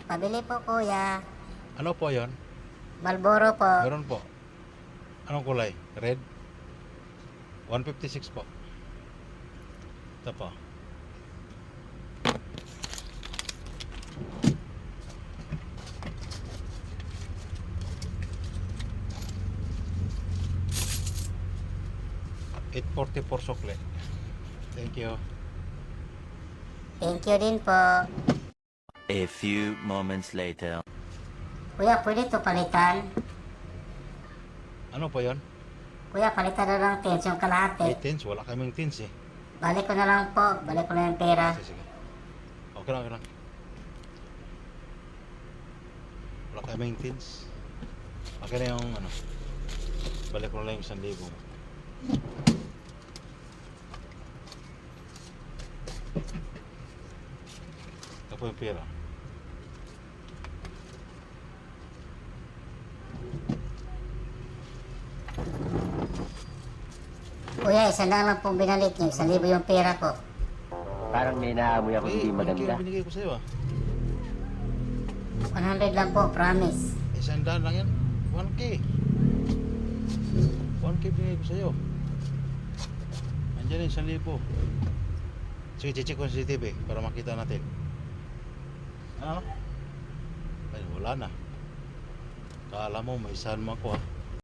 Pabili po kuya. Ano po yon? Marlboro po. Meron po. Anong kulay? Red? 156 po. Ito po. $8.44 sukle. Thank you. Thank you din po. A few moments later. Kuya, pwede to palitan? Ano po yon? Kuya, palitan na lang tins yung kalahati. 8 tins? Wala kaming tins eh. Balik ko na lang po. Balik ko na yung pera. Sige. Okay lang, okay lang. Wala kaming tins. Okay na yung ano. Balik ko na lang yung 1,000 mo. Ito po yung pera. Kuya, isa na lang pong binalik niyo. 1,000 yung pera ko. Parang may naamoy ako hindi maganda. Binigay ko sa'yo ah. 100 lang po, promise. 100 lang yan. 1K. 1K binigay ko sa'yo. Andiyan yung 1,000. Sige, check ko sa CCTV para makita natin. Ano? Ay, wala na. Kala mo, may saan mo ako ah.